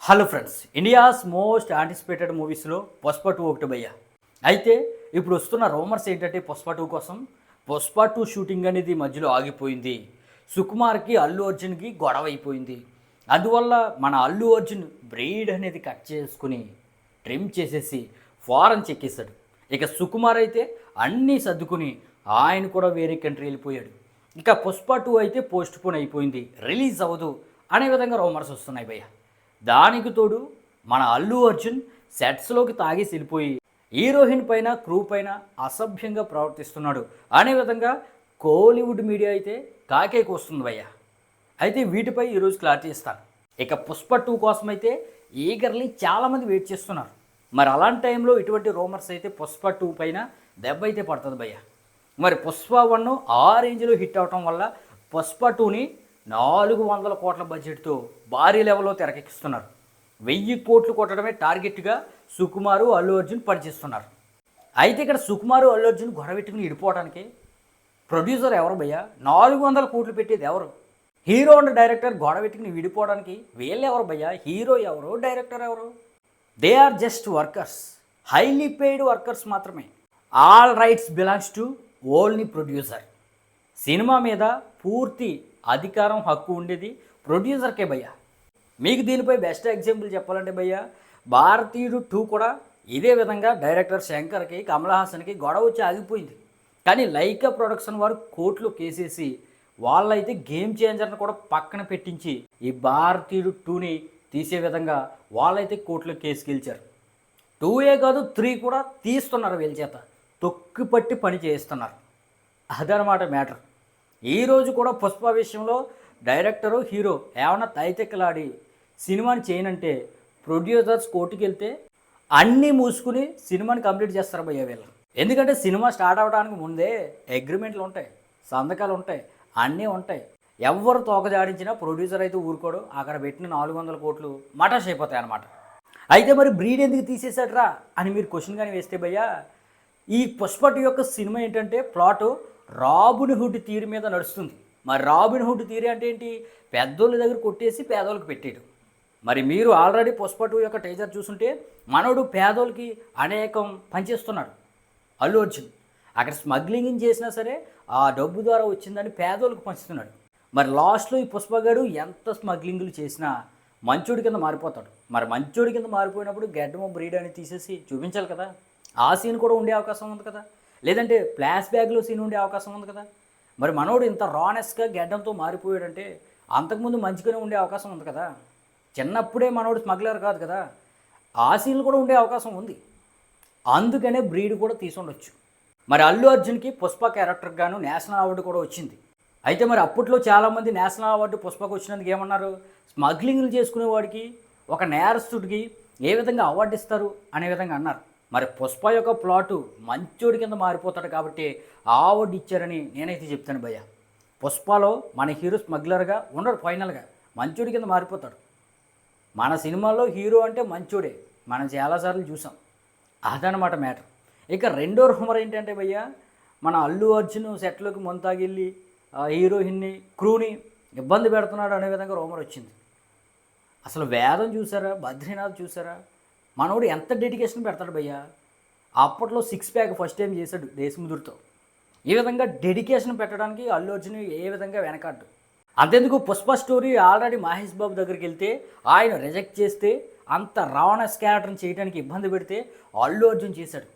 Hello friends, India's most anticipated మూవీస్లో పుష్ప 2 ఒకటి భయ్య. అయితే ఇప్పుడు వస్తున్న రూమర్స్ ఏంటంటే పుష్ప 2 కోసం పుష్ప 2 షూటింగ్ అనేది మధ్యలో ఆగిపోయింది. సుకుమార్కి అల్లు అర్జున్కి గొడవ అయిపోయింది. అందువల్ల మన అల్లు అర్జున్ బ్రీడ్ అనేది కట్ చేసుకుని ట్రిమ్ చేసేసి ఫారెన్ చెక్కేశాడు. ఇక సుకుమార్ అయితే అన్నీ సర్దుకుని ఆయన కూడా వేరే కంట్రీ వెళ్ళిపోయాడు. ఇక పుష్ప 2 అయితే పోస్ట్ పోన్ అయిపోయింది, రిలీజ్ అవ్వదు అనే విధంగా రూమర్స్ వస్తున్నాయి భయ్య. దానికి తోడు మన అల్లు అర్జున్ సెట్స్లోకి తాగేసి వెళ్ళిపోయి హీరోయిన్ పైన క్రూ పైన అసభ్యంగా ప్రవర్తిస్తున్నాడు అనే విధంగా కోలీవుడ్ మీడియా అయితే కాకేకి వస్తుంది భయ్య. అయితే వీటిపై ఈరోజు క్లారిటీ ఇస్తాను. ఇక పుష్ప 2 కోసం అయితే ఈగర్లీ చాలామంది వెయిట్ చేస్తున్నారు. మరి అలాంటి టైంలో ఇటువంటి రూమర్స్ అయితే పుష్ప 2 పైన దెబ్బ అయితే పడుతుంది భయ్య. మరి పుష్ప 1 ఆ రేంజ్లో హిట్ అవటం వల్ల పుష్ప 2ని 400 కోట్ల బడ్జెట్తో భారీ లెవెల్లో తెరకెక్కిస్తున్నారు. 1000 కోట్లు కొట్టడమే టార్గెట్గా సుకుమారు అల్లు అర్జున్ పనిచేస్తున్నారు. అయితే ఇక్కడ సుకుమారు అల్లు అర్జున్ గొడవెట్టుకుని ఇడిపోవడానికి ప్రొడ్యూసర్ ఎవరు భయ్య? 400 కోట్లు పెట్టేది ఎవరు? హీరో అండ్ డైరెక్టర్ గొడవెట్టుకుని విడిపోవడానికి వీళ్ళు ఎవరు భయ్య? హీరో ఎవరు, డైరెక్టర్ ఎవరు? They are just workers, highly paid workers మాత్రమే. All rights belongs to only producer. Cinema మీద పూర్తి అధికారం, హక్కు ఉండేది ప్రొడ్యూసర్కే భయ్య. మీకు దీనిపై బెస్ట్ ఎగ్జాంపుల్ చెప్పాలంటే భయ్య, భారతీయుడు 2 కూడా ఇదే విధంగా డైరెక్టర్ శంకర్కి, కమల్ హాసన్కి గొడవ వచ్చి ఆగిపోయింది. కానీ లైకా ప్రొడక్షన్ వారు కోర్టులో కేసేసి వాళ్ళైతే గేమ్ చేంజర్ని కూడా పక్కన పెట్టించి ఈ భారతీయుడు 2ని తీసే విధంగా వాళ్ళైతే కోర్టులో కేసు గెలిచారు. 2 కాదు 3 కూడా తీస్తున్నారు, వీళ్ళ చేత తొక్కి పట్టి పని చేయిస్తున్నారు. అదనమాట మ్యాటర్. ఈరోజు కూడా పుష్ప విషయంలో డైరెక్టరు, హీరో ఏమన్నా తైతెక్కలాడి సినిమాని చేయనంటే ప్రొడ్యూసర్స్ కోర్టుకి వెళ్తే అన్నీ మూసుకుని సినిమాని కంప్లీట్ చేస్తారు భయ్య వీళ్ళు. ఎందుకంటే సినిమా స్టార్ట్ అవ్వడానికి ముందే అగ్రిమెంట్లు ఉంటాయి, సంతకాలు ఉంటాయి, అన్నీ ఉంటాయి. ఎవరు తోకజాడించినా ప్రొడ్యూసర్ అయితే ఊరుకోడు. అక్కడ పెట్టిన 400 కోట్లు మటాష్ అయిపోతాయి అన్నమాట. అయితే మరి బ్రీడ్ ఎందుకు తీసేసాడరా అని మీరు క్వశ్చన్ కానీ వేస్తే భయ్య, ఈ పుష్ప 2 యొక్క సినిమా ఏంటంటే ప్లాటు రాబిన్ హుడ్ థియరీ మీద నడుస్తుంది. మరి రాబిన్ హుడ్ థియరీ అంటే ఏంటి? పెద్దోళ్ళ దగ్గర కొట్టేసి పేదోళ్ళకి పెట్టేయడం. మరి మీరు ఆల్రెడీ పుష్ప 2 యొక్క టైజర్ చూస్తుంటే మనోడు పేదోళ్ళకి అనేకం పనిచేస్తున్నాడు అల్లు అర్జున్. అక్కడ స్మగ్లింగ్ చేసినా సరే ఆ డబ్బు ద్వారా వచ్చిందని పేదోళ్ళకి పంచుతున్నాడు. మరి లాస్ట్లో ఈ పుష్పగాడు ఎంత స్మగ్లింగ్లు చేసినా మంచోడి కింద మారిపోతాడు. మరి మంచోడి కింద మారిపోయినప్పుడు గడ్డమో బ్రీడ్ అని తీసేసి చూపించాలి కదా. ఆ సీన్ కూడా ఉండే అవకాశం ఉంది కదా, లేదంటే ఫ్లాష్ బ్యాక్లో సీన్ ఉండే అవకాశం ఉంది కదా. మరి మనోడు ఇంత రానెస్గా గడ్డంతో మారిపోయాడంటే అంతకుముందు మంచిగానే ఉండే అవకాశం ఉంది కదా. చిన్నప్పుడే మనోడు స్మగ్లర్ కాదు కదా, ఆ సీన్లు కూడా ఉండే అవకాశం ఉంది. అందుకనే బ్రీడ్ కూడా తీసుండొచ్చు. మరి అల్లు అర్జున్కి పుష్ప క్యారెక్టర్కి గాను నేషనల్ అవార్డు కూడా వచ్చింది. అయితే మరి అప్పట్లో చాలామంది నేషనల్ అవార్డు పుష్పకు వచ్చినందుకు ఏమన్నారు? స్మగ్లింగ్లు చేసుకునేవాడికి, ఒక నేరస్తుడికి ఏ విధంగా అవార్డు ఇస్తారు అనే విధంగా అన్నారు. మరి పుష్ప యొక్క ప్లాటు మంచోడి కింద మారిపోతాడు కాబట్టి ఆ అవార్డు ఇచ్చారని నేనైతే చెప్తాను భయ్య. పుష్పలో మన హీరో స్మగ్లర్గా ఉండడు, ఫైనల్గా మంచోడి కింద మారిపోతాడు. మన సినిమాలో హీరో అంటే మంచోడే, మనం చాలాసార్లు చూసాం. అదనమాట మ్యాటర్. ఇక రెండో రూమర్ ఏంటంటే భయ్య, మన అల్లు అర్జున్ సెట్లోకి మొంతాగిల్లి హీరోయిన్ని, క్రూని ఇబ్బంది పెడుతున్నాడు అనే విధంగా రూమర్ వచ్చింది. అసలు వేదం చూసారా, బద్రీనాథ్ చూసారా? మనోడు ఎంత డెడికేషన్ పెడతాడు భయ్య. అప్పట్లో 6 ప్యాక్ ఫస్ట్ టైం చేశాడు దేశముదురుతో. ఈ విధంగా డెడికేషన్ పెట్టడానికి అల్లు అర్జున్ ఏ విధంగా వెనకాడు. అంతెందుకు పుష్ప స్టోరీ ఆల్రెడీ మహేష్ బాబు దగ్గరికి వెళ్తే ఆయన రిజెక్ట్ చేస్తే, అంత రావణస్ క్యారెక్టర్ని చేయడానికి ఇబ్బంది పెడితే అల్లు అర్జున్ చేశాడు.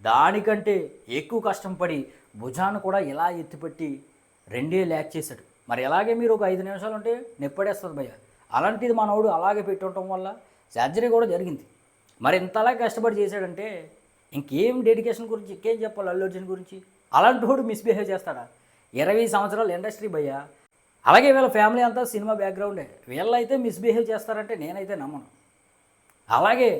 దానికంటే ఎక్కువ కష్టం పడి భుజాన్ని కూడా ఇలా ఎత్తిపెట్టి 2 ల్యాక్ చేశాడు. మరి ఎలాగే మీరు ఒక 5 నిమిషాలు ఉంటే నెప్పడేస్తుంది భయ్య. అలాంటిది మనోడు అలాగే పెట్టుండటం వల్ల సర్జరీ కూడా జరిగింది. మరి ఇంతలా కష్టపడి చేశాడంటే ఇంకేం డెడికేషన్ గురించి ఇంకేం చెప్పాలి అల్లు అర్జున్ గురించి? అలాంటి వాడు మిస్బిహేవ్ చేస్తాడా? 20 సంవత్సరాల ఇండస్ట్రీ భయ్య. అలాగే వీళ్ళ ఫ్యామిలీ అంతా సినిమా బ్యాక్గ్రౌండే. వీళ్ళైతే మిస్బిహేవ్ చేస్తారంటే నేనైతే నమ్మను. అలాగే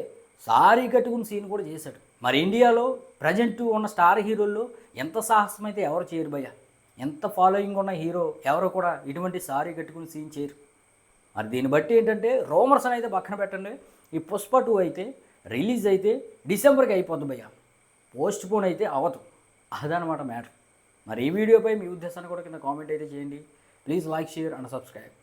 సారీ కట్టుకుని సీన్ కూడా చేశాడు. మరి ఇండియాలో ప్రజెంట్ ఉన్న స్టార్ హీరోల్లో ఎంత సాహసం అయితే ఎవరు చేయరు భయ్య. ఎంత ఫాలోయింగ్ ఉన్న హీరో ఎవరు కూడా ఇటువంటి సారీ కట్టుకుని సీన్ చేయరు. మరి దీన్ని బట్టి ఏంటంటే రూమర్స్ అయితే పక్కన పెట్టండి. ఈ పుష్ప 2 అయితే రిలీజ్ అయితే డిసెంబర్కి అయిపోద్ది భయ్య, పోస్ట్ పోన్ అయితే అవ్వదు. అదనమాట మ్యాటర్. మరి ఈ వీడియోపై మీ ఉద్దేశాన్ని కూడా కింద కామెంట్ అయితే చేయండి. Please like, share and subscribe.